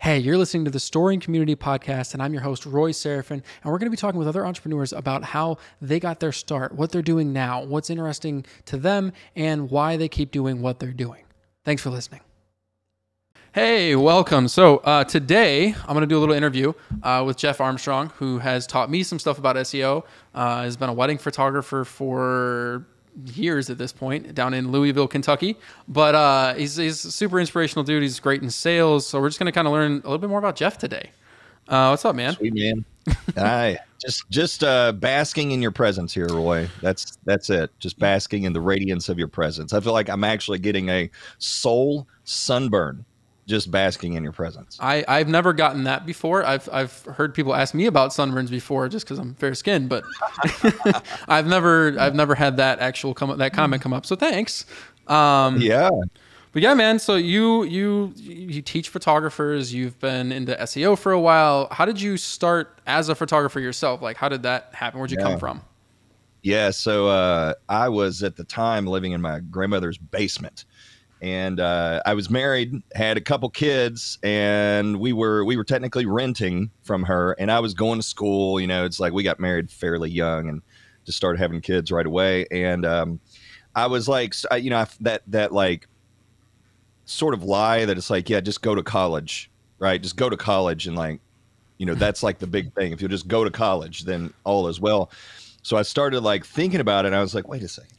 Hey, you're listening to the Story and Community Podcast, and I'm your host, Roy Seraphin, and we're going to be talking with other entrepreneurs about how they got their start, what they're doing now, what's interesting to them, and why they keep doing what they're doing. Thanks for listening. Hey, welcome. So today, I'm going to do a little interview with Jeff Armstrong, who has taught me some stuff about SEO, has been a wedding photographer for years at this point down in Louisville, Kentucky, but he's a super inspirational dude. He's great in sales. So we're just going to kind of learn a little bit more about Jeff today. What's up, man? Sweet, man. Hi. Just basking in your presence here, Roy. That's it. Just basking in the radiance of your presence. I feel like I'm actually getting a soul sunburn just basking in your presence. I've never gotten that before. I've heard people ask me about sunburns before just because I'm fair skinned, but I've never had that that comment come up. So thanks. Yeah. But yeah, man. So you teach photographers. You've been into SEO for a while. How did you start as a photographer yourself? Like, how did that happen? Where'd you come from? Yeah. So I was at the time living in my grandmother's basement. And I was married, had a couple kids, and we were technically renting from her. And I was going to school. You know, it's like we got married fairly young and just started having kids right away. And I was like, you know, that like sort of lie that it's like, yeah, just go to college, right? Just go to college, and like, you know, that's like the big thing. If you just go to college, then all is well. So I started like thinking about it. And I was like, wait a second.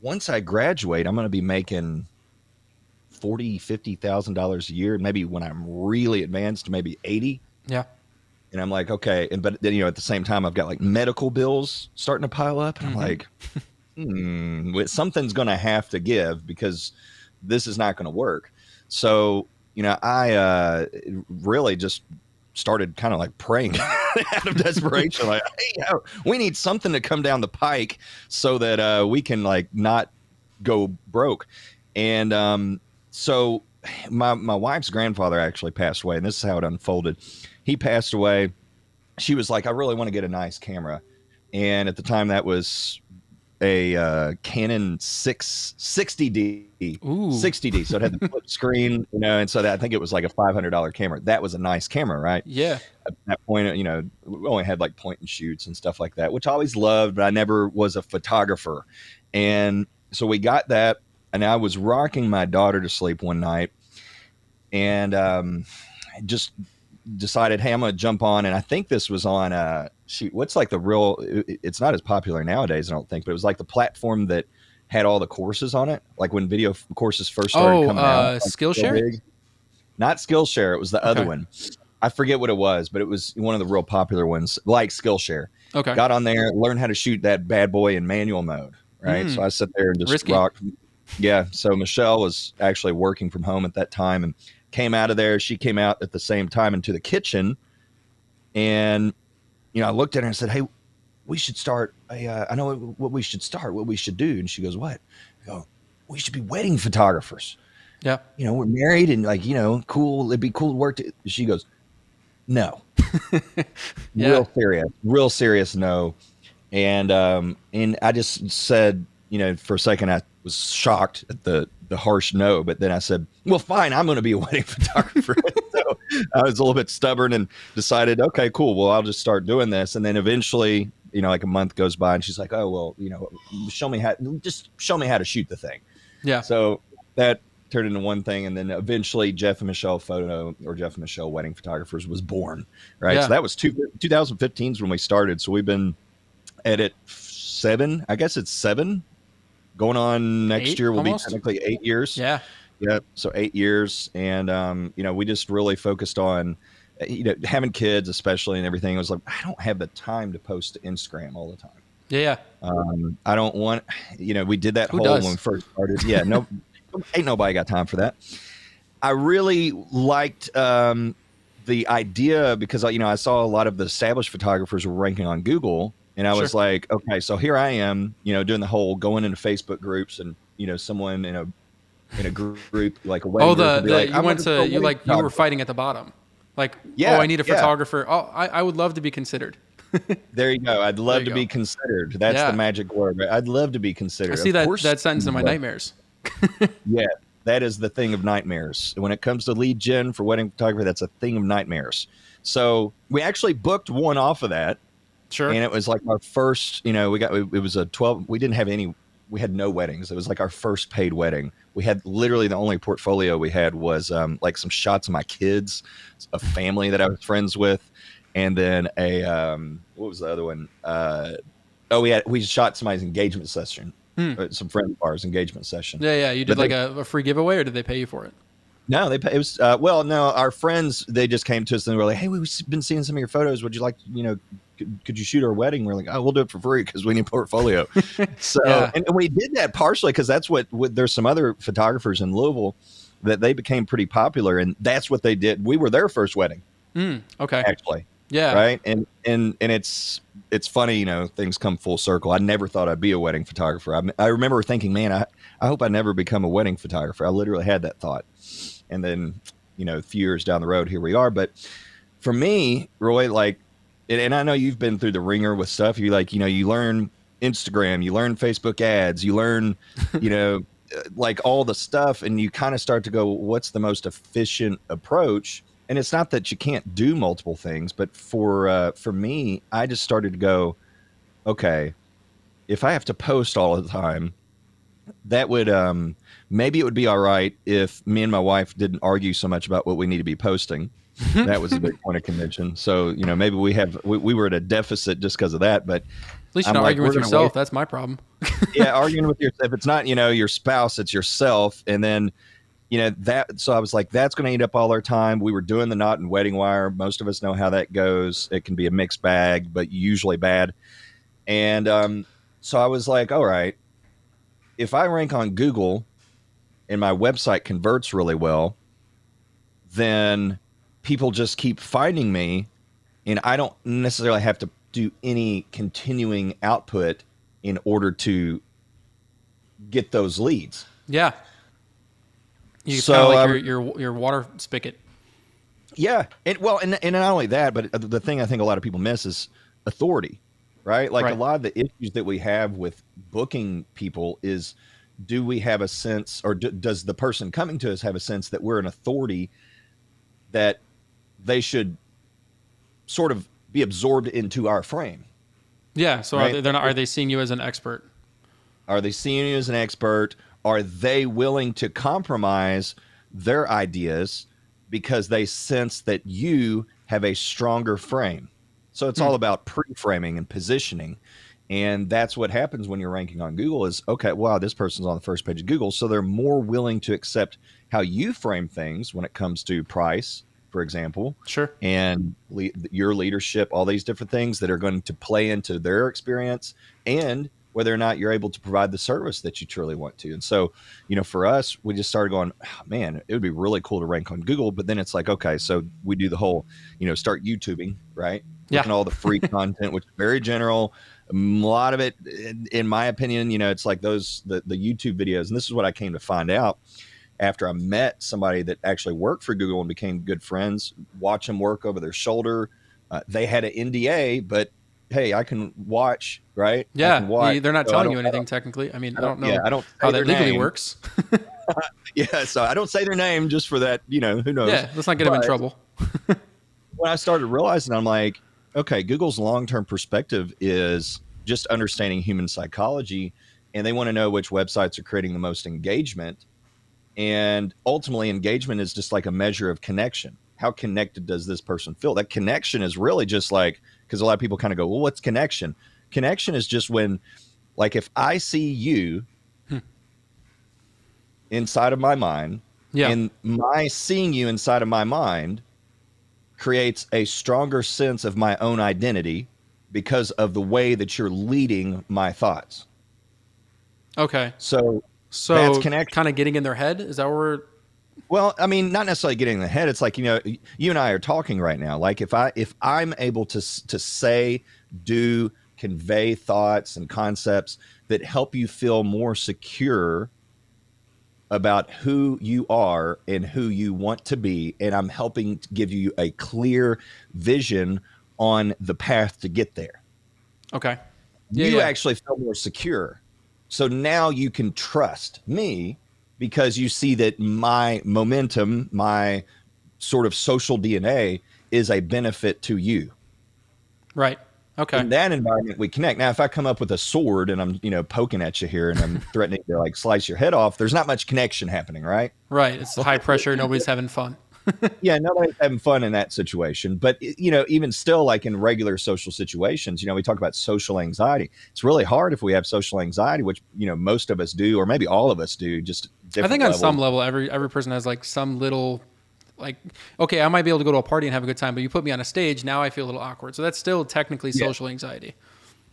Once I graduate, I'm going to be making $40,000-$50,000 a year. Maybe when I'm really advanced, maybe 80. Yeah. And I'm like, okay. But then, you know, at the same time, I've got like medical bills starting to pile up. And I'm like, something's going to have to give because this is not going to work. So, you know, I really just started kind of like praying out of desperation. Like, hey, we need something to come down the pike so that we can like not go broke. And so my wife's grandfather actually passed away, and this is how it unfolded. He passed away. She was like, I really want to get a nice camera. And at the time that was a Canon 60D. Ooh. 60D. So it had the flip screen, you know, and so I think it was like a $500 camera. That was a nice camera, right? Yeah. At that point, you know, we only had like point and shoots and stuff like that, which I always loved, but I never was a photographer. And so we got that. And I was rocking my daughter to sleep one night, and just decided, hey, I'm going to jump on. And I think this was on what's like the real? It's not as popular nowadays, I don't think, but it was like the platform that had all the courses on it, like when video courses first started coming out. Like Skillshare? Not Skillshare. It was the other one. I forget what it was, but it was one of the real popular ones, like Skillshare. Okay. Got on there, learned how to shoot that bad boy in manual mode. Right. So I sat there and just rocked. Yeah. So Michelle was actually working from home at that time and came out of there. She came out at the same time into the kitchen. And, you know, I looked at her and said, hey, we should start. I know what we should start, what we should do. And she goes, what? I go, we should be wedding photographers. Yeah. You know, we're married and like, you know, cool. It'd be cool to work. She goes, no. Yeah. Real serious. No. And I just said, you know, for a second, I was shocked at the harsh no, but then I said, well, fine, I'm going to be a wedding photographer. So I was a little bit stubborn and decided, okay, cool. Well, I'll just start doing this. And then eventually, you know, like a month goes by and she's like, oh, well, you know, show me how to shoot the thing. Yeah. So that turned into one thing. And then eventually Jeff and Michelle Wedding Photographers was born. Right. Yeah. So that was 2015 is when we started. So we've been at it 7, I guess it's 7. Going on next year will almost be technically 8 years. Yeah. Yeah. So 8 years. And, you know, we just really focused on, you know, having kids, especially, and everything. It was like, I don't have the time to post to Instagram all the time. Yeah. I don't want, you know, we did that when we first started. Yeah. No, ain't nobody got time for that. I really liked, the idea because, you know, I saw a lot of the established photographers were ranking on Google. And I was like, okay, so here I am, you know, doing the whole going into Facebook groups and, you know, someone in a group like a wedding group you were fighting at the bottom. Like, yeah, I need a photographer. Oh, I would love to be considered. There you go. I'd love to be considered. That's the magic word. Right? I'd love to be considered. I see that sentence in my nightmares. Yeah. That is the thing of nightmares. When it comes to lead gen for wedding photography, that's a thing of nightmares. So we actually booked one off of that. Sure. And it was like our first, it was a 12, we didn't have any, we had no weddings. It was like our first paid wedding. We had literally the only portfolio we had was like some shots of my kids, a family that I was friends with. And then what was the other one? We shot somebody's engagement session. Some friend of ours engagement session. Yeah. You did a free giveaway, or did they pay you for it? No, they pay. It was no. Our friends, they just came to us and they were like, "Hey, we've been seeing some of your photos. Would you like, could you shoot our wedding?" We're like, "Oh, we'll do it for free because we need portfolio." So, and we did that partially because that's what there's some other photographers in Louisville that they became pretty popular, and that's what they did. We were their first wedding. Okay, actually, yeah, right. And it's funny, things come full circle. I never thought I'd be a wedding photographer. I remember thinking, man, I hope I never become a wedding photographer. I literally had that thought. And then, a few years down the road, here we are. But for me, Roy, and I know you've been through the ringer with stuff. You you learn Instagram, you learn Facebook ads, you learn, like all the stuff, and you kind of start to go, what's the most efficient approach? And it's not that you can't do multiple things, but for me, I just started to go, okay, if I have to post all the time, that would maybe it would be all right if me and my wife didn't argue so much about what we need to be posting. That was a big point of contention. So maybe we were at a deficit just because of that. But at least you're not arguing with yourself. That's my problem. Yeah, arguing with yourself. If it's not your spouse, it's yourself. And then that. So I was like, that's going to eat up all our time. We were doing the knot and wedding wire. Most of us know how that goes. It can be a mixed bag, but usually bad. And so I was like, all right, if I rank on Google and my website converts really well, then people just keep finding me, and I don't necessarily have to do any continuing output in order to get those leads. Yeah. It's kind of like your water spigot. Yeah. And not only that, but the thing I think a lot of people miss is authority, right? Like a lot of the issues that we have with booking people is, do we have a sense, or does the person coming to us have a sense that we're an authority that they should sort of be absorbed into our frame? Yeah. So right? Are they seeing you as an expert? Are they seeing you as an expert? Are they willing to compromise their ideas because they sense that you have a stronger frame? So it's all about pre-framing and positioning. And that's what happens when you're ranking on Google is, okay, wow, this person's on the first page of Google. So they're more willing to accept how you frame things when it comes to price, for example. Sure. And your leadership, all these different things that are going to play into their experience and whether or not you're able to provide the service that you truly want to. And so, for us, we just started going, oh, man, it would be really cool to rank on Google. But then it's like, okay, so we do the whole, start YouTubing, right? Yeah. Looking at all the free content, which is very general. A lot of it, in my opinion, it's like the YouTube videos. And this is what I came to find out after I met somebody that actually worked for Google and became good friends, watch them work over their shoulder. They had an NDA, but hey, I can watch, right? Yeah. They're not telling you anything technically. I mean, I don't know how that legally works. Yeah. So I don't say their name just for that, who knows? Yeah. Let's not get them in trouble. When I started realizing, I'm like, okay, Google's long-term perspective is just understanding human psychology, and they want to know which websites are creating the most engagement. And ultimately, engagement is just like a measure of connection. How connected does this person feel? That connection is really just like, because a lot of people kind of go, well, what's connection? Connection is just when, like, if I see you inside of my mind, and my seeing you inside of my mind creates a stronger sense of my own identity because of the way that you're leading my thoughts. Okay. So that's connection. Kind of getting in their head? Is that where? Well, I mean, not necessarily getting in the head. It's like, you and I are talking right now. Like if I'm able to say, do, convey thoughts and concepts that help you feel more secure about who you are and who you want to be, and I'm helping to give you a clear vision on the path to get there. Okay. You actually feel more secure. So now you can trust me because you see that my momentum, my sort of social DNA is a benefit to you. Right. Okay. In that environment, we connect. Now, if I come up with a sword and I'm, poking at you here and I'm threatening to like slice your head off, there's not much connection happening, right? Right. It's high pressure. Nobody's having fun. Yeah, nobody's having fun in that situation. But, even still, like in regular social situations, we talk about social anxiety. It's really hard if we have social anxiety, which, most of us do, or maybe all of us do, just different I think levels. on some level, every person has like some little, like, okay, I might be able to go to a party and have a good time, but you put me on a stage, now I feel a little awkward. So that's still technically social anxiety.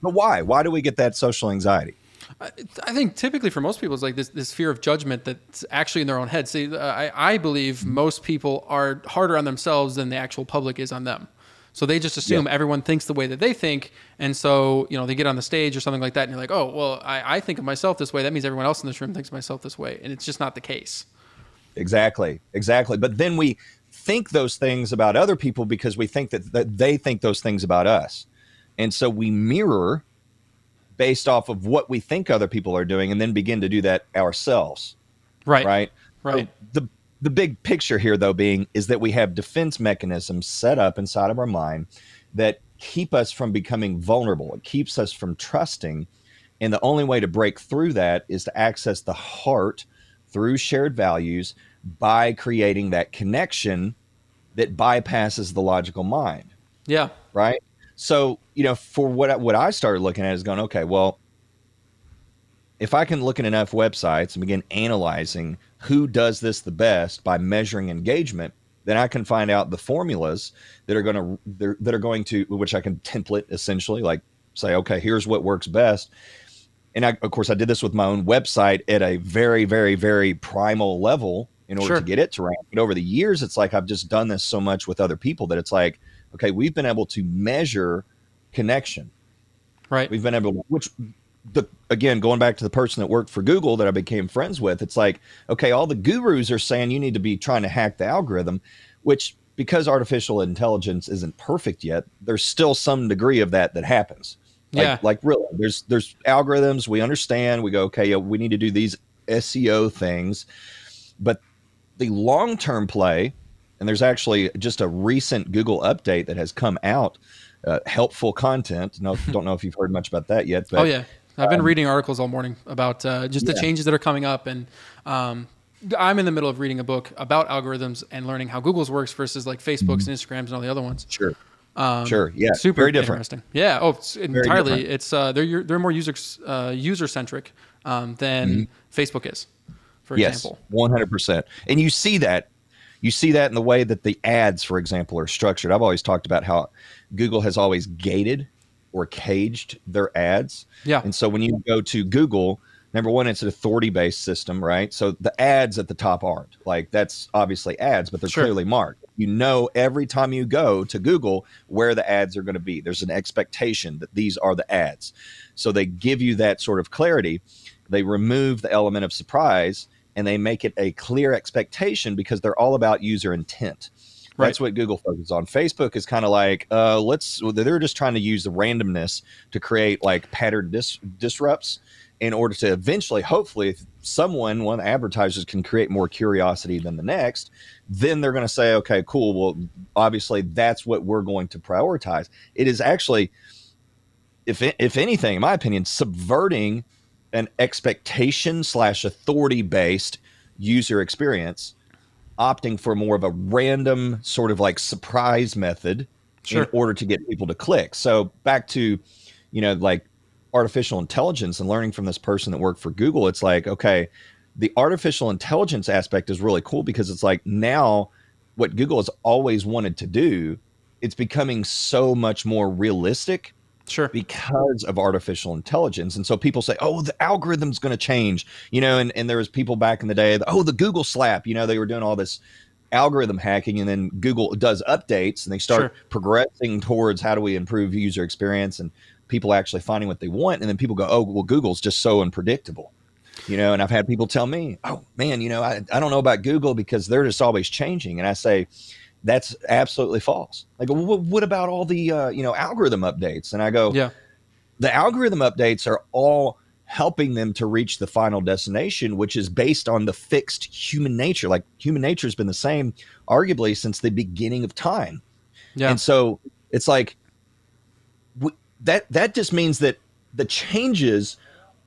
But why? Why do we get that social anxiety? I think typically for most people, it's like this fear of judgment that's actually in their own head. See, I believe most people are harder on themselves than the actual public is on them. So they just assume everyone thinks the way that they think. And so, they get on the stage or something like that and you're like, oh, well, I think of myself this way. That means everyone else in this room thinks of myself this way. And it's just not the case. Exactly. But then we think those things about other people because we think that they think those things about us. And so we mirror based off of what we think other people are doing and then begin to do that ourselves. Right. So the big picture here, though, is that we have defense mechanisms set up inside of our mind that keep us from becoming vulnerable. It keeps us from trusting. And the only way to break through that is to access the heart through shared values by creating that connection that bypasses the logical mind. Yeah. Right. So, for what I started looking at is going, okay, well, if I can look at enough websites and begin analyzing who does this the best by measuring engagement, then I can find out the formulas that are going to, which I can template essentially, like say, okay, here's what works best. And of course, I did this with my own website at a very, very, very primal level in order to get it to rank. But over the years, it's like I've just done this so much with other people that it's like, okay, we've been able to measure connection. Right. We've been able to, again, going back to the person that worked for Google that I became friends with, it's like, okay, all the gurus are saying you need to be trying to hack the algorithm, which because artificial intelligence isn't perfect yet, there's still some degree of that happens. Like really, there's algorithms we understand. We go, okay, we need to do these SEO things, but the long-term play, and there's actually just a recent Google update that has come out, helpful content. No, don't know if you've heard much about that yet. But, oh yeah, I've been reading articles all morning about just the changes that are coming up, and I'm in the middle of reading a book about algorithms and learning how Google's works versus like Facebook's and Instagram's and all the other ones. Sure. Sure. Yeah. Super very different. Interesting. Yeah. Oh, it's entirely. It's they're more user centric than Facebook is, for example. 100%. And you see that in the way that the ads, for example, are structured. I've always talked about how Google has always gated or caged their ads. Yeah. And so when you go to Google, number one, it's an authority-based system, right? So the ads at the top aren't. Like, that's obviously ads, but they're clearly marked. You know every time you go to Google where the ads are going to be. There's an expectation that these are the ads. So they give you that sort of clarity. They remove the element of surprise, and they make it a clear expectation because they're all about user intent. Right. That's what Google focuses on. Facebook is kind of like, they're just trying to use the randomness to create like pattern disrupts in order to eventually, hopefully, if one of the advertisers can create more curiosity than the next, then they're going to say, okay, cool. Well, obviously, that's what we're going to prioritize. It is actually, if anything, in my opinion, subverting an expectation/authority-based user experience, opting for more of a random sort of like surprise method in order to get people to click. So back to, like artificial intelligence and learning from this person that worked for Google, it's like, okay, the artificial intelligence aspect is really cool because it's like now what Google has always wanted to do, it's becoming so much more realistic because of artificial intelligence. And so people say, oh, the algorithm's going to change, and there was people back in the day, the Google slap, they were doing all this algorithm hacking, and then Google does updates and they start progressing towards how do we improve user experience and people actually finding what they want. And then people go, oh, well, Google's just so unpredictable, and I've had people tell me, oh man, I don't know about Google because they're just always changing. And I say, that's absolutely false. I go, well, what about all the, algorithm updates? And I go, the algorithm updates are all helping them to reach the final destination, which is based on the fixed human nature. Like human nature has been the same arguably since the beginning of time. Yeah. And so it's like that just means that the changes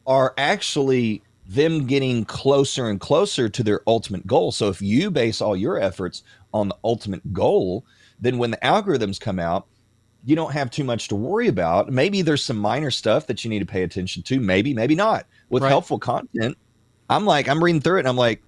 are actually them getting closer and closer to their ultimate goal. So if you base all your efforts on the ultimate goal, then when the algorithms come out, you don't have too much to worry about. Maybe there's some minor stuff that you need to pay attention to. Maybe not. With helpful content, I'm reading through it and I'm like,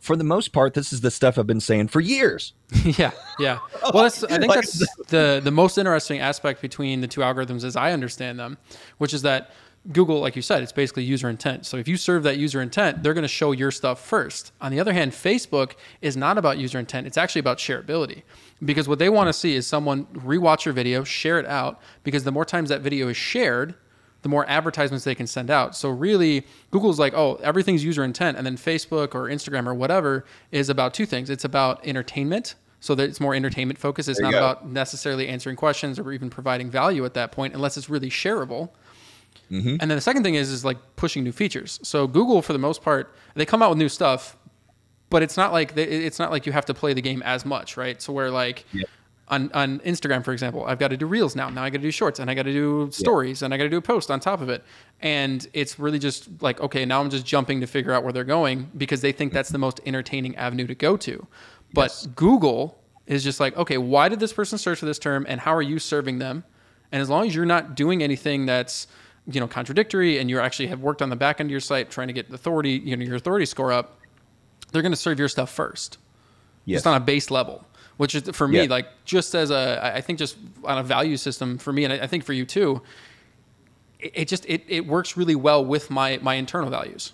for the most part, this is the stuff I've been saying for years. Yeah. Well, I think that's the most interesting aspect between the two algorithms as I understand them, which is that Google, like you said, it's basically user intent. So if you serve that user intent, they're going to show your stuff first. On the other hand, Facebook is not about user intent. It's actually about shareability, because what they want to see is someone rewatch your video, share it out, because the more times that video is shared, the more advertisements they can send out. So really, Google's like, oh, everything's user intent. And then Facebook or Instagram or whatever is about two things. It's about entertainment, so that it's more entertainment focused. It's not about necessarily answering questions or even providing value at that point, unless it's really shareable. Mm-hmm. And then the second thing is like pushing new features. So Google, for the most part, they come out with new stuff, but it's not like you have to play the game as much, right? So where like on Instagram, for example, I've got to do reels now. Now I got to do shorts, and I got to do stories, and I got to do a post on top of it. And it's really just like, okay, now I'm just jumping to figure out where they're going, because they think that's the most entertaining avenue to go to. But Google is just like, okay, why did this person search for this term, and how are you serving them? And as long as you're not doing anything that's contradictory, and you actually have worked on the back end of your site trying to get authority, your authority score up, they're going to serve your stuff first. Just on a base level, which is for me, like just as I think just on a value system for me, and I think for you too, it works really well with my internal values.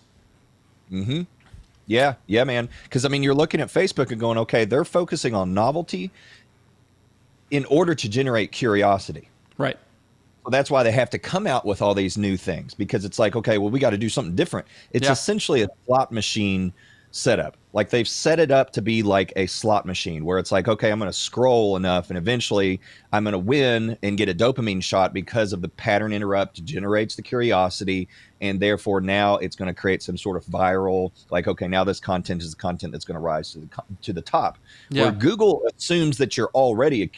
Mm-hmm. Yeah, man. Because I mean, you're looking at Facebook and going, okay, they're focusing on novelty in order to generate curiosity. Right. So that's why they have to come out with all these new things, because it's like, okay, well, we got to do something different. It's essentially a slot machine setup. Like they've set it up to be like a slot machine where it's like, okay, I'm going to scroll enough and eventually I'm going to win and get a dopamine shot because of the pattern interrupt generates the curiosity. And therefore now it's going to create some sort of viral, like, okay, now this content is the content that's going to rise to the top. Where Google assumes that you're already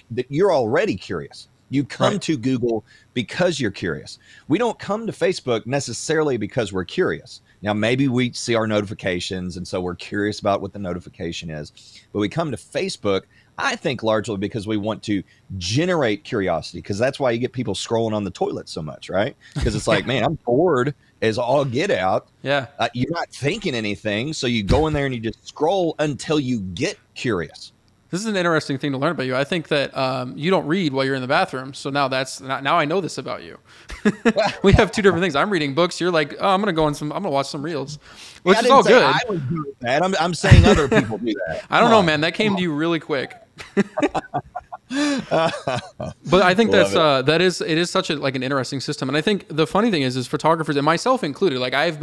curious. You come to Google because you're curious. We don't come to Facebook necessarily because we're curious. Now, maybe we see our notifications, and so we're curious about what the notification is. But we come to Facebook, I think, largely because we want to generate curiosity, because that's why you get people scrolling on the toilet so much, right? Because it's like, man, I'm bored as all get out. Yeah. You're not thinking anything, so you go in there and you just scroll until you get curious. This is an interesting thing to learn about you. I think that you don't read while you're in the bathroom. So now now I know this about you. We have two different things. I'm reading books. You're like, oh, I'm going to watch some reels, which is all good. I would do that. I'm saying other people do that. I don't know, man. That came to you really quick. But I think it is such an interesting system. And I think the funny thing is photographers, and myself included, like I've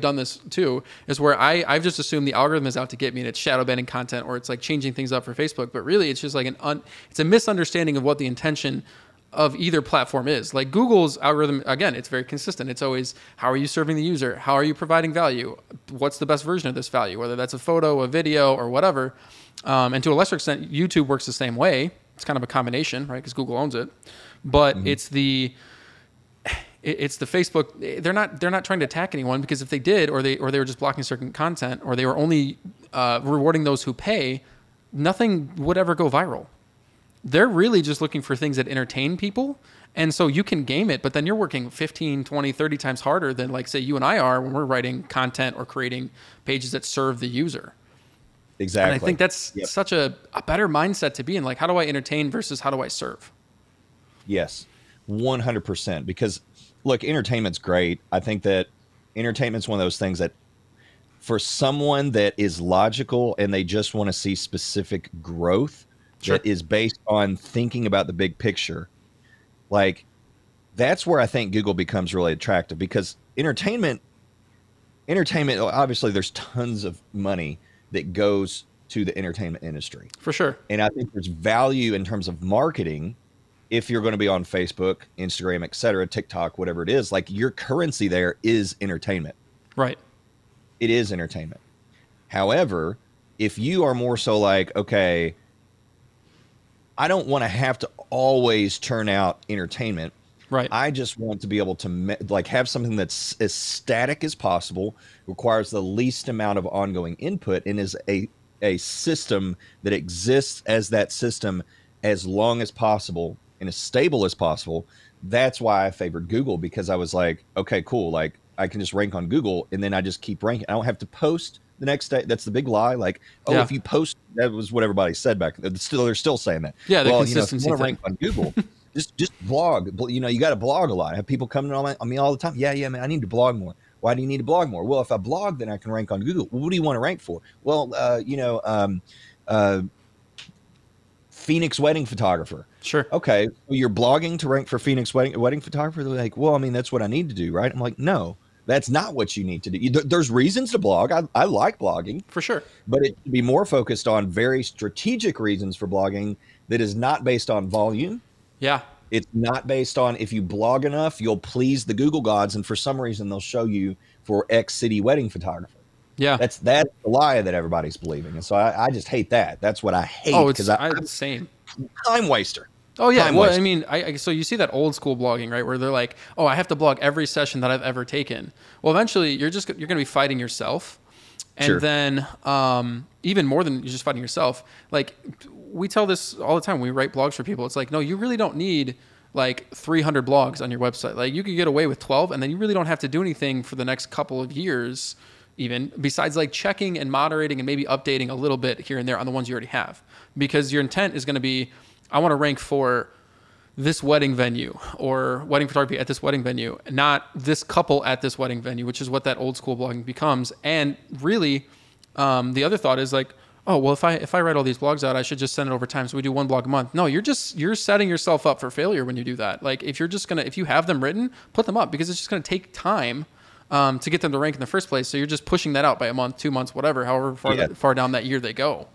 done this too, is where I've just assumed the algorithm is out to get me, and it's shadow banning content, or it's like changing things up for Facebook. But really it's just like it's a misunderstanding of what the intention of either platform is. Like Google's algorithm, again, it's very consistent. It's always, how are you serving the user? How are you providing value? What's the best version of this value? Whether that's a photo, a video, or whatever. And to a lesser extent, YouTube works the same way. It's kind of a combination, right? Because Google owns it. But it's the Facebook. They're not trying to attack anyone, because if they did, or they were just blocking certain content, or they were only rewarding those who pay, nothing would ever go viral. They're really just looking for things that entertain people. And so you can game it, but then you're working 15, 20, 30 times harder than, like, say, you and I are when we're writing content or creating pages that serve the user. Exactly. And I think that's such a better mindset to be in. Like, how do I entertain versus how do I serve? Yes, 100%. Because, look, entertainment's great. I think that entertainment's one of those things that for someone that is logical and they just want to see specific growth that is based on thinking about the big picture, like, that's where I think Google becomes really attractive. Because entertainment, obviously there's tons of money that goes to the entertainment industry. For sure. And I think there's value in terms of marketing if you're going to be on Facebook, Instagram, etc., TikTok, whatever it is, like your currency there is entertainment. Right. It is entertainment. However, if you are more so like, okay, I don't want to have to always turn out entertainment. Right. I just want to be able to like have something that's as static as possible, requires the least amount of ongoing input, and is a system that exists as that system as long as possible and as stable as possible. That's why I favored Google, because I was like, okay, cool. Like I can just rank on Google and then I just keep ranking. I don't have to post the next day. That's the big lie. Like, oh, if you post, that was what everybody said back then. They're still saying that. Yeah, the consistency if you want to rank on Google, just blog. You know, you got to blog a lot. I have people coming on me all the time. Yeah, man, I need to blog more. Why do you need to blog more? Well, if I blog, then I can rank on Google. Well, what do you want to rank for? Well, Phoenix wedding photographer. Sure. Okay, well, you're blogging to rank for Phoenix wedding photographer. They're like, well, I mean, that's what I need to do, right? I'm like, no, that's not what you need to do. There's reasons to blog. I like blogging. For sure. But it should be more focused on very strategic reasons for blogging that is not based on volume. Yeah. It's not based on, if you blog enough, you'll please the Google gods, and for some reason they'll show you for X city wedding photographer. Yeah. That's the lie that everybody's believing. And so I just hate that. That's what I hate. Oh, it's the same. Time waster. Oh yeah. Well, I mean, so you see that old school blogging, right? Where they're like, oh, I have to blog every session that I've ever taken. Well, eventually you're going to be fighting yourself. And Sure. then even more than just fighting yourself, like we tell this all the time when we write blogs for people. It's like, no, you really don't need like 300 blogs on your website. Like you could get away with 12, and then you really don't have to do anything for the next couple of years, even besides like checking and moderating and maybe updating a little bit here and there on the ones you already have, because your intent is going to be, I want to rank for this wedding venue or wedding photography at this wedding venue, not this couple at this wedding venue, which is what that old school blogging becomes. And really, the other thought is like, oh, well, if I write all these blogs out, I should just send it over time. So we do one blog a month. No, you're setting yourself up for failure when you do that. Like if you have them written, put them up, because it's just going to take time to get them to rank in the first place. So you're just pushing that out by a month, 2 months, whatever, however far down that year they go.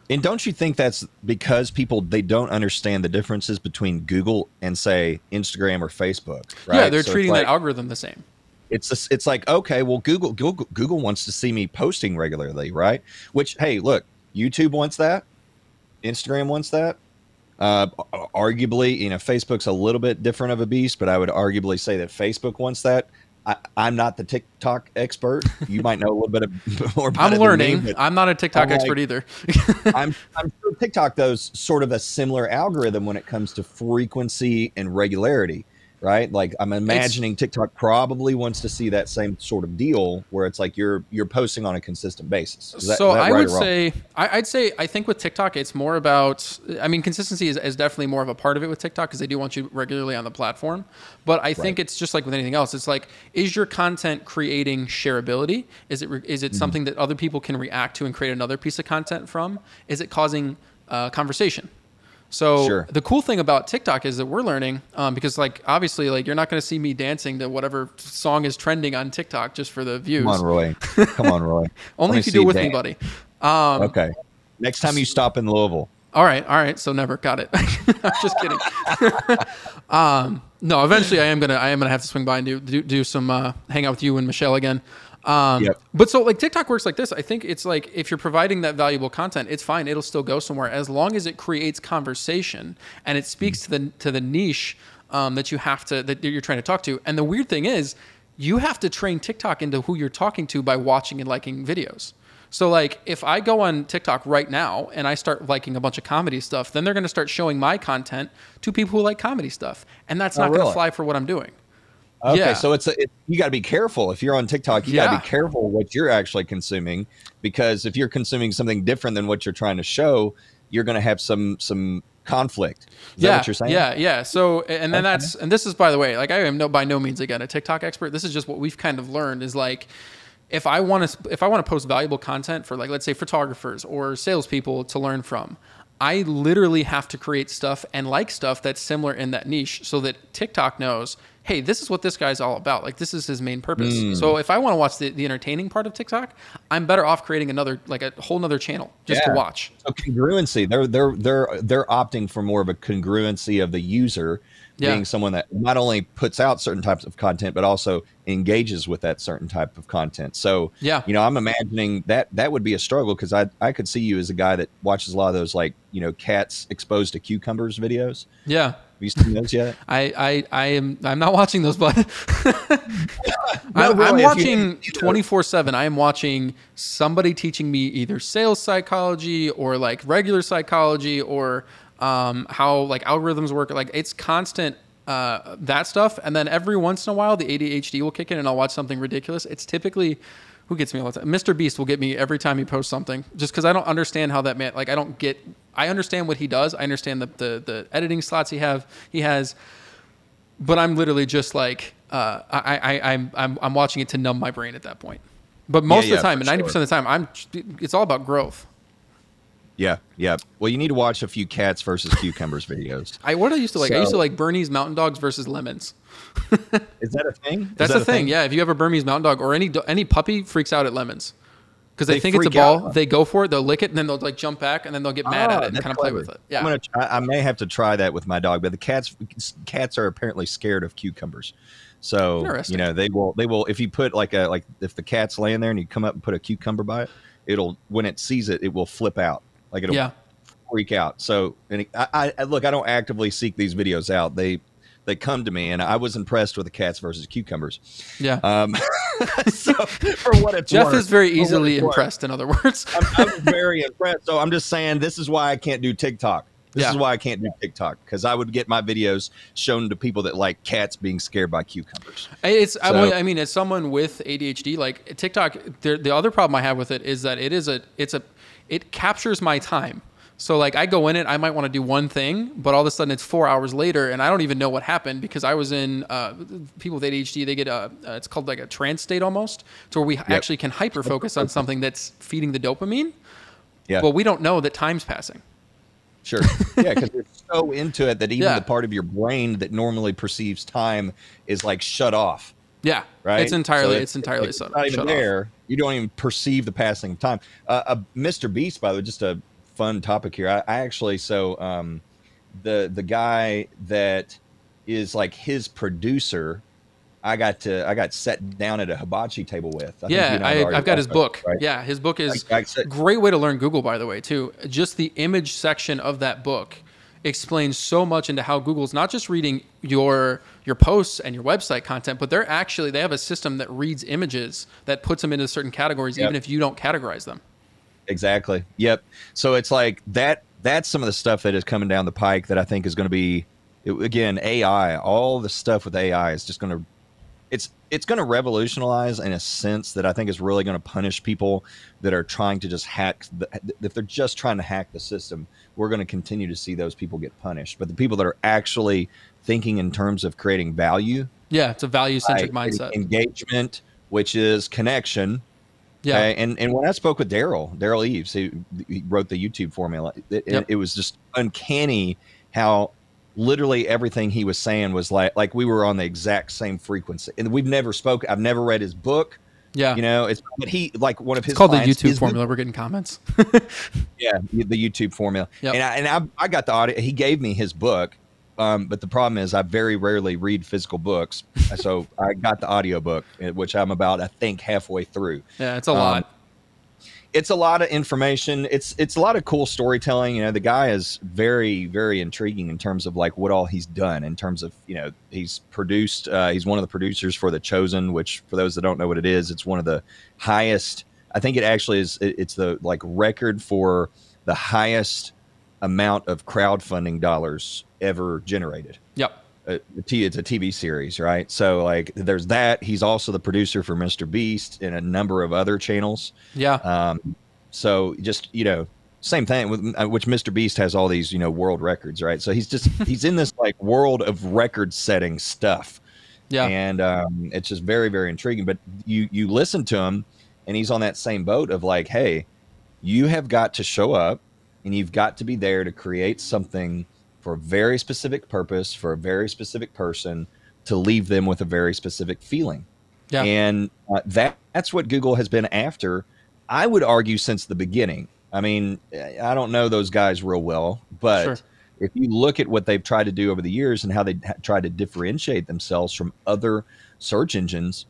And don't you think that's because they don't understand the differences between Google and, say, Instagram or Facebook, right? Yeah, they're treating that algorithm the same. It's like, okay, well, Google wants to see me posting regularly, right? Which, hey, look, YouTube wants that. Instagram wants that. Arguably, Facebook's a little bit different of a beast, but I would arguably say that Facebook wants that. I'm not the TikTok expert. You might know a little bit more about it. I'm learning. I'm not a TikTok expert either. I'm sure TikTok does sort of a similar algorithm when it comes to frequency and regularity, right? Like I'm imagining TikTok probably wants to see that same sort of deal where it's like you're posting on a consistent basis. So I would say, I think with TikTok, it's more about, I mean, consistency is definitely more of a part of it with TikTok, because they do want you regularly on the platform. But I think it's just like with anything else. It's like, is your content creating shareability? Is it something that other people can react to and create another piece of content from? Is it causing conversation? So the cool thing about TikTok is that we're learning, because like obviously like you're not going to see me dancing to whatever song is trending on TikTok just for the views. Come on, Roy. Only if you do it with me, buddy. Okay. Next time you stop in Louisville. All right. So never. Got it. I'm just kidding. No, eventually I am gonna have to swing by and do some hang out with you and Michelle again. But so like TikTok works like this. I think it's like if you're providing that valuable content, it's fine. It'll still go somewhere as long as it creates conversation and it speaks to the niche that you're trying to talk to. And the weird thing is, you have to train TikTok into who you're talking to by watching and liking videos. So like if I go on TikTok right now and I start liking a bunch of comedy stuff, then they're going to start showing my content to people who like comedy stuff, and that's not going to fly for what I'm doing. Okay, yeah. So you got to be careful. If you're on TikTok, you got to be careful what you're actually consuming, because if you're consuming something different than what you're trying to show, you're going to have some conflict. Is that what you're saying? Yeah. So, and then and this is, by the way, like I am by no means, again, a TikTok expert. This is just what we've kind of learned is like, if I want to post valuable content for, like, let's say photographers or salespeople to learn from, I literally have to create stuff and like stuff that's similar in that niche so that TikTok knows, hey, this is what this guy's all about. Like, this is his main purpose. So if I want to watch the entertaining part of TikTok, I'm better off creating another, like a whole nother channel just to watch. So congruency, they're opting for more of a congruency of the user being someone that not only puts out certain types of content, but also engages with that certain type of content. So, you know, I'm imagining that would be a struggle, because I could see you as a guy that watches a lot of those, like, you know, cats exposed to cucumbers videos. Yeah. Have you seen those yet? I'm not watching those, but I'm watching 24/7. I am watching somebody teaching me either sales psychology or like regular psychology, or how like algorithms work. Like, it's constant that stuff. And then every once in a while, the ADHD will kick in and I'll watch something ridiculous. It's typically, who gets me all the time? Mr. Beast will get me every time he posts something, just because I don't understand how that man, like, I understand what he does. I understand the editing slots he has, but I'm literally just like, I'm watching it to numb my brain at that point. But most of the time, and 90% of the time, it's all about growth. Yeah. Well, you need to watch a few cats versus cucumbers videos. What I used to like? I used to like Bernese Mountain Dogs versus lemons. Is that a thing? That's a thing. Yeah. If you have a Burmese Mountain Dog, or any puppy freaks out at lemons because they think it's a ball. They go for it. They'll lick it, and then they'll like jump back, and then they'll get mad at it and kind of play with it. Yeah. I may have to try that with my dog, but the cats are apparently scared of cucumbers. So, you know, they will, if you put if the cat's laying there and you come up and put a cucumber by it, when it sees it, it will flip out. Like, it'll freak out. So, and I look, I don't actively seek these videos out. They come to me, and I was impressed with the cats versus cucumbers. Yeah. So for what it's Jeff is very easily impressed, in other words. I'm very impressed. So I'm just saying, this is why I can't do TikTok. This is why I can't do TikTok, because I would get my videos shown to people that like cats being scared by cucumbers. I mean, as someone with ADHD, like TikTok, the other problem I have with it is that it captures my time. So like, I go in it, I might want to do one thing, but all of a sudden it's 4 hours later and I don't even know what happened, because I was in, people with ADHD, they get it's called like a trance state almost, to where we actually can hyper focus on something that's feeding the dopamine. Yeah. But we don't know that time's passing. Sure. Yeah, because you're so into it that even the part of your brain that normally perceives time is like shut off. Yeah. Right. It's entirely it's not even there. You don't even perceive the passing of time. Mr. Beast, by the way, just a fun topic here. I actually, the guy that is like his producer, I got set down at a hibachi table with. I've got his book. Right? Yeah, his book is great way to learn Google, by the way, too. Just the image section of that book explains so much into how Google's not just reading your posts and your website content, but they have a system that reads images that puts them into certain categories, even if you don't categorize them. Exactly. Yep. So it's like that's some of the stuff that is coming down the pike that I think is going to be, again, AI. All the stuff with AI is just going to, it's going to revolutionize in a sense that I think is really going to punish people that are trying to just if they're just trying to hack the system. We're going to continue to see those people get punished. But the people that are actually thinking in terms of creating value. Yeah, it's a value-centric mindset. Engagement, which is connection. Yeah. Okay? And when I spoke with Daryl Eves, he wrote the YouTube formula, it was just uncanny how literally everything he was saying was like we were on the exact same frequency. And I've never read his book. Yeah. You know, but he, like, one of his, it's called the YouTube formula. We're getting comments. Yeah. The YouTube formula. Yep. And I got the audio. He gave me his book. But the problem is I very rarely read physical books. So I got the audio book, which I'm about, I think, halfway through. Yeah. It's a lot. It's a lot of information. It's a lot of cool storytelling. You know, the guy is very, very intriguing in terms of like what all he's done in terms of, you know, he's produced, he's one of the producers for The Chosen, which, for those that don't know what it is, it's one of the highest, I think it actually is, it's the like record for the highest amount of crowdfunding dollars ever generated. Yep. It's a TV series, right? So like there's that. He's also the producer for Mr. Beast and a number of other channels. Yeah. So just, you know, same thing with which Mr. Beast has all these, you know, world records, right? So he's in this like world of record setting stuff. Yeah. And it's just very, very intriguing. But you listen to him and he's on that same boat of like, hey, you have got to show up and you've got to be there to create something for a very specific purpose, for a very specific person, to leave them with a very specific feeling. Yeah. And that's what Google has been after, I would argue, since the beginning. I mean, I don't know those guys real well, but Sure. if you look at what they've tried to do over the years and how they tried to differentiate themselves from other search engines,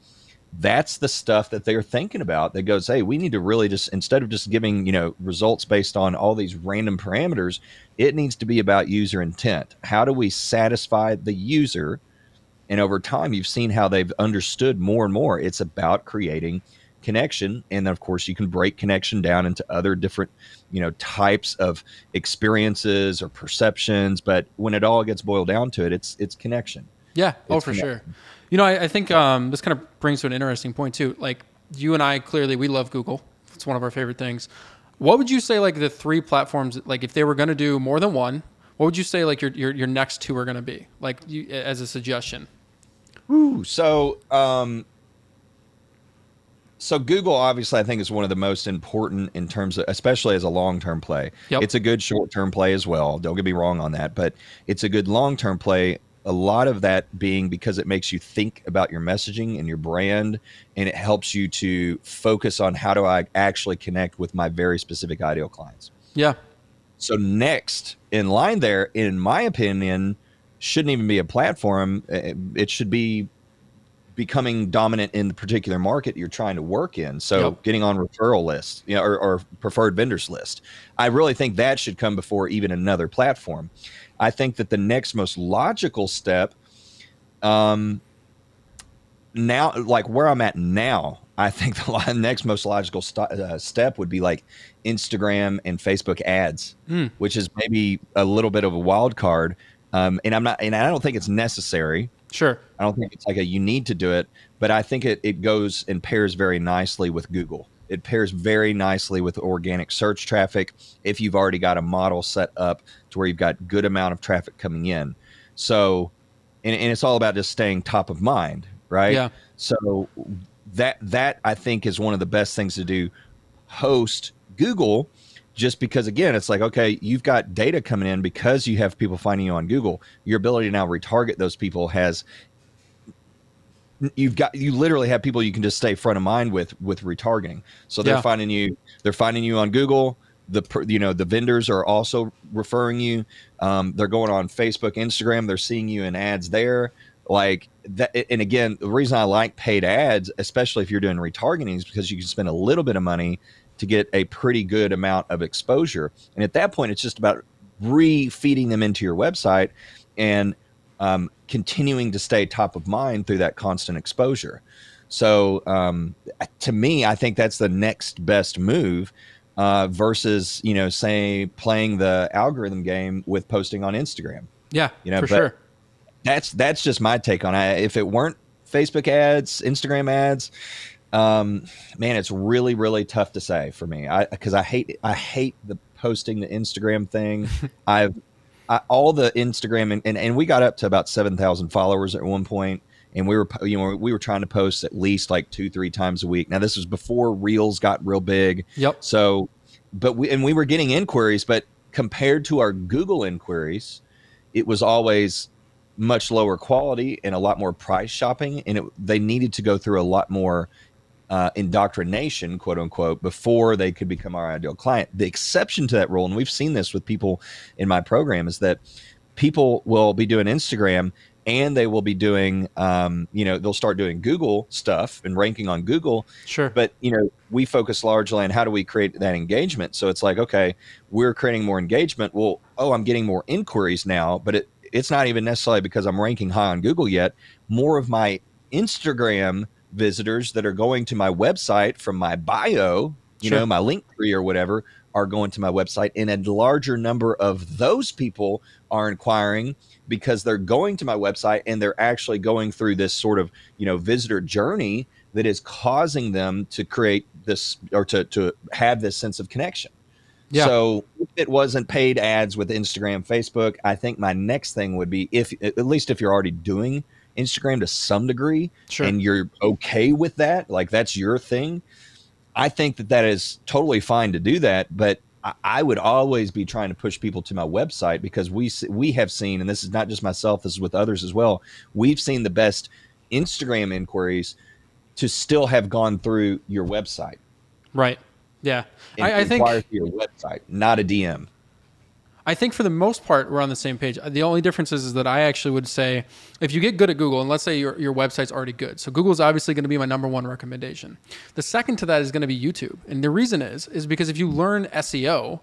that's the stuff that they're thinking about. That goes, hey, we need to really just, instead of just giving, results based on all these random parameters, it needs to be about user intent. How do we satisfy the user? And over time, you've seen how they've understood more and more. It's about creating connection. And then, of course, you can break connection down into other different, types of experiences or perceptions. But when it all gets boiled down to it, it's connection. Yeah. Oh, for sure. I think this kind of brings to an interesting point too. Like you and I, clearly, we love Google. It's one of our favorite things. What would you say, like the 3 platforms, like if they were going to do more than one, what would you say like your next 2 are going to be, like as a suggestion? So Google, obviously, I think is one of the most important in terms of, especially as a long-term play. Yep. It's a good short-term play as well. Don't get me wrong on that, but it's a good long-term play. A lot of that being because it makes you think about your messaging and your brand, and it helps you to focus on how do I actually connect with my very specific ideal clients. Yeah. So next in line there, in my opinion, shouldn't even be a platform. It should be becoming dominant in the particular market you're trying to work in. So getting on referral lists, or preferred vendors list. I really think that should come before even another platform. I think that the next most logical step, now, like where I'm at now, I think the next most logical step would be like Instagram and Facebook ads, which is maybe a little bit of a wild card. And I don't think it's necessary. Sure. I don't think it's like you need to do it, but I think it goes and pairs very nicely with Google. It pairs very nicely with organic search traffic if you've already got a model set up to where you've got good amount of traffic coming in. So, and it's all about just staying top of mind, right? Yeah. So that I think is one of the best things to do post Google, just because, again, it's like, okay, you've got data coming in because you have people finding you on Google. Your ability to now retarget those people you literally have people you can just stay front of mind with retargeting. So they're finding you on Google. The vendors are also referring you. They're going on Facebook, Instagram. They're seeing you in ads there. Like that. And again, the reason I like paid ads, especially if you're doing retargeting, is because you can spend a little bit of money to get a pretty good amount of exposure. And at that point, it's just about re-feeding them into your website and continuing to stay top of mind through that constant exposure. So to me, I think that's the next best move versus, say playing the algorithm game with posting on Instagram. Yeah, for sure. That's just my take on it. If it weren't Facebook ads, Instagram ads, man, it's really, really tough to say for me. Because I hate the posting the Instagram thing. All the Instagram and we got up to about 7,000 followers at one point, and we were trying to post at least like 2-3 times a week. Now this was before Reels got real big. Yep. So, but we were getting inquiries, but compared to our Google inquiries, it was always much lower quality and a lot more price shopping, and they needed to go through a lot more indoctrination, quote unquote, before they could become our ideal client. The exception to that rule, and we've seen this with people in my program, is that people will be doing Instagram and they will be doing, they'll start doing Google stuff and ranking on Google. Sure. But, we focus largely on how do we create that engagement. So it's like, okay, we're creating more engagement. Well, I'm getting more inquiries now, but it's not even necessarily because I'm ranking high on Google yet. More of my Instagram visitors that are going to my website from my bio, my link tree or whatever, are going to my website, and a larger number of those people are inquiring because they're going to my website and they're actually going through this sort of, visitor journey that is causing them to create this or to have this sense of connection. Yeah. So if it wasn't paid ads with Instagram, Facebook, I think my next thing would be, at least if you're already doing Instagram to some degree, sure, and you're okay with that, like that's your thing, I think that is totally fine to do that. But I would always be trying to push people to my website, because we have seen, and this is not just myself, this is with others as well, we've seen the best Instagram inquiries to still have gone through your website. Right. Yeah. I think your website, not a DM. I think for the most part, we're on the same page. The only difference is that I actually would say, if you get good at Google, and let's say your website's already good. So Google's obviously going to be my number one recommendation. The second to that is going to be YouTube. And the reason is because if you learn SEO,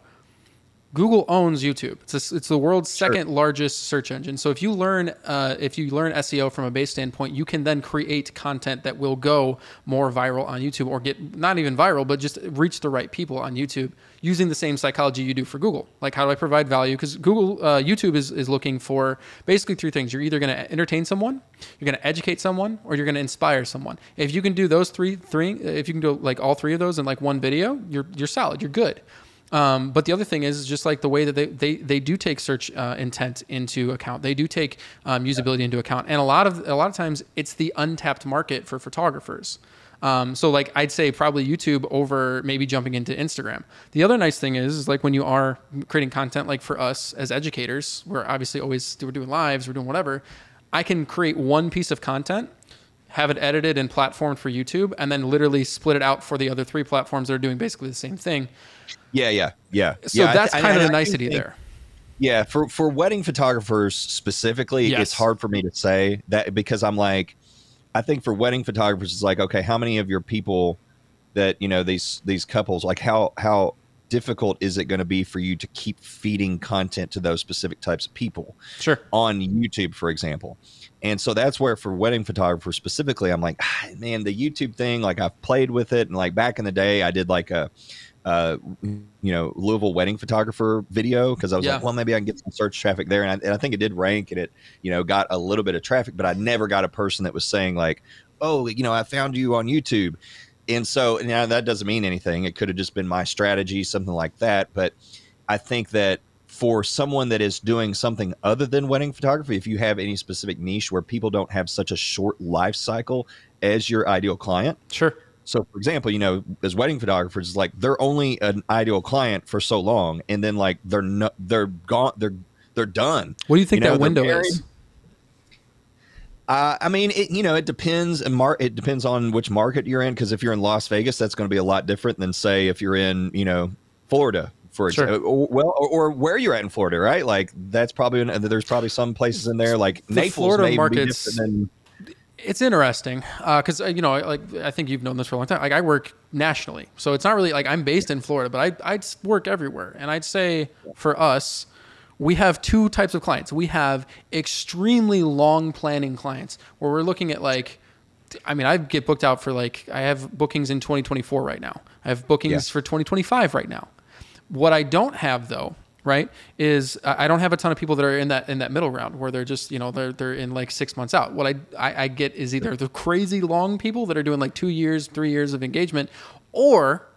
Google owns YouTube. It's the world's second largest search engine. So if you learn SEO from a base standpoint, you can then create content that will go more viral on YouTube, or get not even viral, but just reach the right people on YouTube using the same psychology you do for Google. Like, how do I provide value? Because YouTube is looking for basically three things. You're either going to entertain someone, you're going to educate someone, or you're going to inspire someone. If you can do those three, if you can do like all three of those in like one video, you're solid. You're good. But the other thing is just like the way that they do take search intent into account. They do take usability into account, and a lot of times it's the untapped market for photographers. So like I'd say probably YouTube over maybe jumping into Instagram. The other nice thing is like when you are creating content, like for us as educators, we're obviously we're doing lives, we're doing whatever. I can create one piece of content, have it edited and platformed for YouTube, and then literally split it out for the other three platforms that are doing basically the same thing. Yeah. So that's kind of the nicety there. Yeah, for wedding photographers specifically, yes. It's hard for me to say that, because I'm like, I think for wedding photographers, it's like, okay, how many of your people that, these couples, like how difficult is it going to be for you to keep feeding content to those specific types of people? Sure. On YouTube, for example. And so that's where for wedding photographers specifically, I'm like, man, the YouTube thing, like I've played with it. And like back in the day, I did like a Louisville wedding photographer video, because I was like, well, maybe I can get some search traffic there. And I think it did rank, and it, got a little bit of traffic, but I never got a person that was saying like, oh, I found you on YouTube. And so that doesn't mean anything. It could have just been my strategy, something like that. But I think that for someone that is doing something other than wedding photography, if you have any specific niche where people don't have such a short life cycle as your ideal client. Sure. So, for example, as wedding photographers, it's like they're only an ideal client for so long, and then like they're gone, they're done. What do you think that window is? I mean, it depends, and it depends on which market you're in. Because if you're in Las Vegas, that's going to be a lot different than say if you're in Florida, for example, or where you're at in Florida, right? Like there's probably some places in there like the Naples, Florida may markets. Be different than, it's interesting because like I think you've known this for a long time. Like I work nationally, so it's not really like I'm based in Florida, but I work everywhere. And I'd say for us, we have two types of clients. We have extremely long planning clients where we're looking at like, I mean, I get booked out for like, I have bookings in 2024 right now. I have bookings for 2025 right now. What I don't have though, right, is I don't have a ton of people that are in that middle round where they're just, they're in like 6 months out. What I get is either the crazy long people that are doing like 2 years, 3 years of engagement, or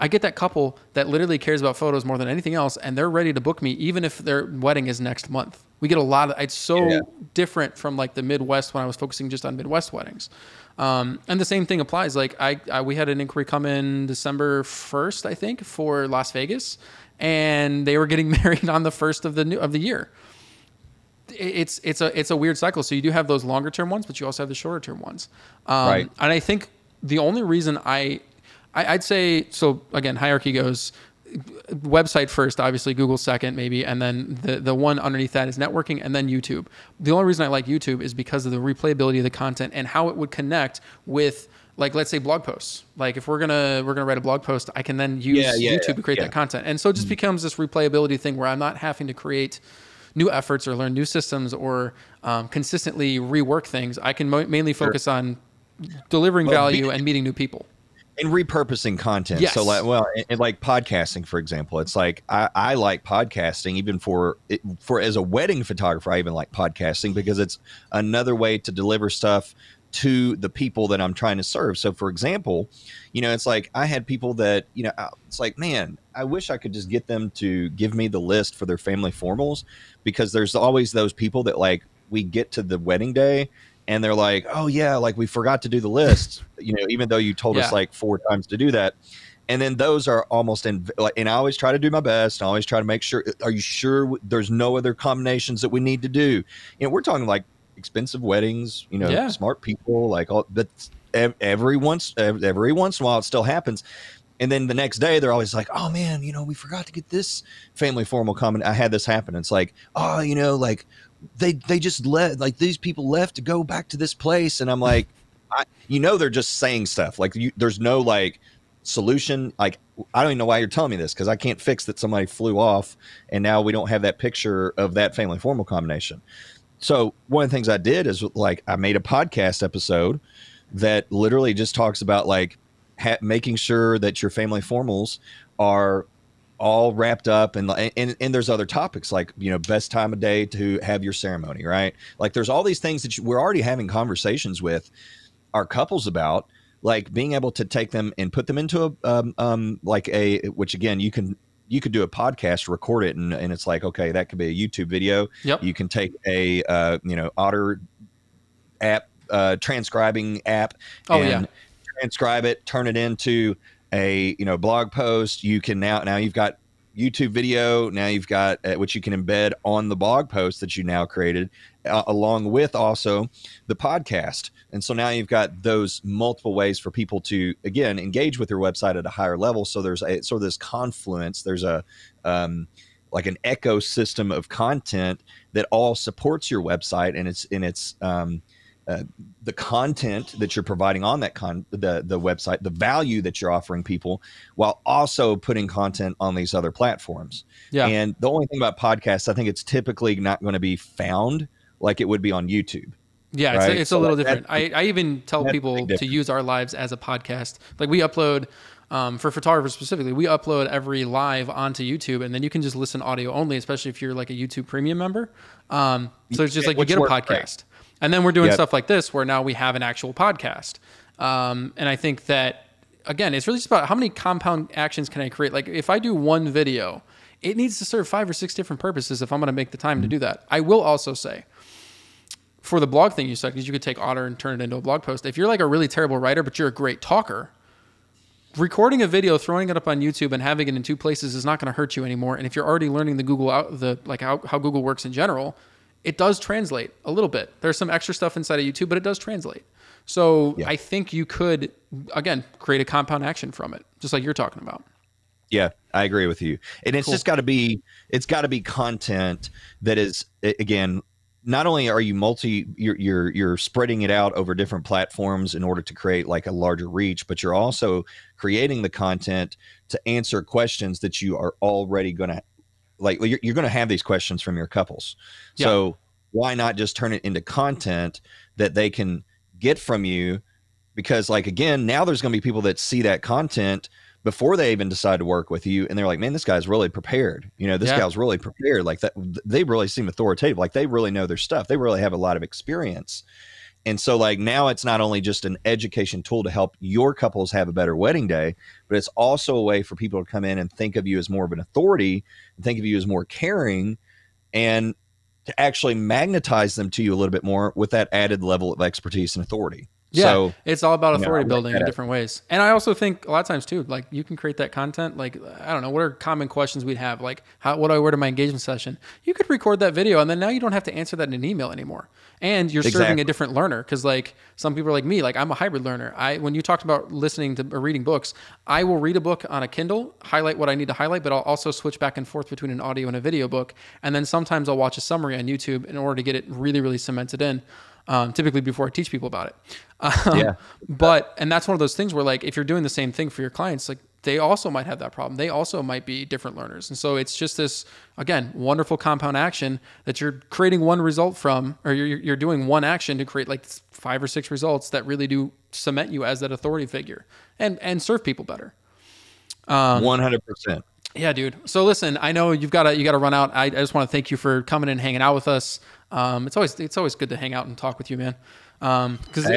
I get that couple that literally cares about photos more than anything else, and they're ready to book me even if their wedding is next month. We get a lot of, it's so different from like the Midwest when I was focusing just on Midwest weddings. And the same thing applies. Like we had an inquiry come in December 1st, I think, for Las Vegas, and they were getting married on the 1st of the year. It's a weird cycle. So you do have those longer term ones, but you also have the shorter term ones. Right. And I think the only reason I'd say, so again, hierarchy goes website first, obviously Google second maybe, and then the one underneath that is networking, and then YouTube. The only reason I like YouTube is because of the replayability of the content and how it would connect with, like, let's say blog posts. Like if we're gonna write a blog post, I can then use YouTube to create that content. And so it just becomes this replayability thing where I'm not having to create new efforts or learn new systems or consistently rework things. I can mainly focus on delivering value and meeting new people. And repurposing content. Yes. So like podcasting, for example, it's like, I like podcasting even for as a wedding photographer, I even like podcasting because it's another way to deliver stuff to the people that I'm trying to serve. So for example, it's like I had people that, it's like, man, I wish I could just get them to give me the list for their family formals, because there's always those people that like we get to the wedding day and they're like, oh yeah, like we forgot to do the list, even though you told us like 4 times to do that. And then those are almost and I always try to do my best. I always try to make sure, are you sure there's no other combinations that we need to do? We're talking like expensive weddings, smart people, like all that. Every once in a while it still happens. And then the next day they're always like, oh man, we forgot to get this family formal comment. I had this happen. It's like, oh, like they just left, like these people left to go back to this place. And I'm like, they're just saying stuff like there's no like solution. Like, I don't even know why you're telling me this, because I can't fix that somebody flew off and now we don't have that picture of that family formal combination. So one of the things I did is like, I made a podcast episode that literally just talks about like making sure that your family formals are all wrapped up, and there's other topics like, best time of day to have your ceremony, right? Like there's all these things that we're already having conversations with our couples about, like being able to take them and put them into which again, you could do a podcast, record it, and it's like, okay, that could be a YouTube video. Yep. You can take a Otter app, transcribing app, transcribe it, turn it into a blog post. You can now you've got YouTube video. Now you've got which you can embed on the blog post that you now created, along with also the podcast. And so now you've got those multiple ways for people to, again, engage with your website at a higher level. So there's sort of this confluence. There's a like an ecosystem of content that all supports your website, and it's the content that you're providing on that the website, the value that you're offering people, while also putting content on these other platforms. Yeah. And the only thing about podcasts, I think it's typically not going to be found like it would be on YouTube. Yeah, right? it's a little different. I even tell people to use our lives as a podcast. Like we upload, for photographers specifically, we upload every live onto YouTube, and then you can just listen audio only, especially if you're like a YouTube premium member. So it's just like you get a podcast. Great. And then we're doing stuff like this where now we have an actual podcast. And I think that, again, it's really just about how many compound actions can I create? Like if I do one video, it needs to serve 5 or 6 different purposes if I'm going to make the time to do that. I will also say, for the blog thing you said, because you could take Otter and turn it into a blog post. If you're like a really terrible writer, but you're a great talker, recording a video, throwing it up on YouTube and having it in 2 places is not going to hurt you anymore. And if you're already learning the Google how Google works in general, it does translate a little bit. There's some extra stuff inside of YouTube, but it does translate. So I think you could, again, create a compound action from it, just like you're talking about. Yeah, I agree with you. And it's just got to be, content that is, again, not only are you you're spreading it out over different platforms in order to create like a larger reach, but you're also creating the content to answer questions that you are already going to, like you're going to have these questions from your couples. Yeah. So why not just turn it into content that they can get from you? Because like, again, now there's going to be people that see that content before they even decide to work with you. And they're like, man, this guy's really prepared. This gal's really prepared. Like that, they really seem authoritative. Like they really know their stuff. They really have a lot of experience. And so like now it's not only just an education tool to help your couples have a better wedding day, but it's also a way for people to come in and think of you as more of an authority and think of you as more caring, and to actually magnetize them to you a little bit more with that added level of expertise and authority. Yeah, so, it's all about authority building in different ways. And I also think a lot of times too, like you can create that content. Like, I don't know, what are common questions we'd have? Like, what do I wear to my engagement session? You could record that video, and then now you don't have to answer that in an email anymore. And you're serving a different learner, because like some people are like me, like I'm a hybrid learner. When you talked about listening to or reading books, I will read a book on a Kindle, highlight what I need to highlight, but I'll also switch back and forth between an audio and a video book. And then sometimes I'll watch a summary on YouTube in order to get it really, really cemented in. Typically before I teach people about it. And that's one of those things where like, if you're doing the same thing for your clients, like they also might have that problem. They also might be different learners. And so it's just this, again, wonderful compound action that you're creating one result from, or you're doing one action to create like 5 or 6 results that really do cement you as that authority figure and serve people better. 100%. Yeah, dude. So listen, I know you got to run out. I just want to thank you for coming and hanging out with us. It's always good to hang out and talk with you, man. Because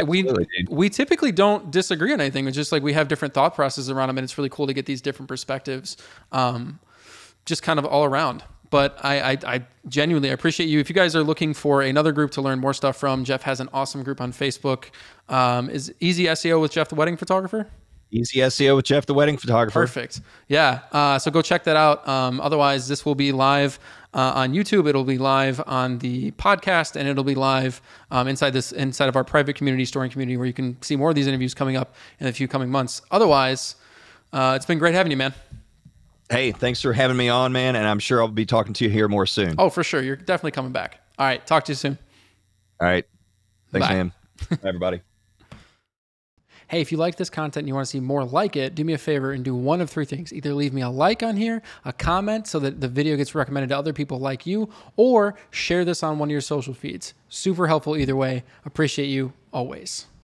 we typically don't disagree on anything. It's just like we have different thought processes around them, and it's really cool to get these different perspectives, just kind of all around. But I genuinely appreciate you. If you guys are looking for another group to learn more stuff from, Jeff has an awesome group on Facebook. Is Easy SEO with Jeff the Wedding Photographer? Easy SEO with Jeff, the wedding photographer. Perfect. Yeah. So go check that out. Otherwise, this will be live on YouTube. It'll be live on the podcast, and it'll be live inside of our private community, storing community, where you can see more of these interviews coming up in a few coming months. Otherwise, it's been great having you, man. Hey, thanks for having me on, man. And I'm sure I'll be talking to you here more soon. Oh, for sure. You're definitely coming back. All right. Talk to you soon. All right. Thanks, Bye. man. Bye, everybody. Hey, if you like this content and you want to see more like it, do me a favor and do one of three things. Either leave me a like on here, a comment so that the video gets recommended to other people like you, or share this on one of your social feeds. Super helpful either way. Appreciate you always.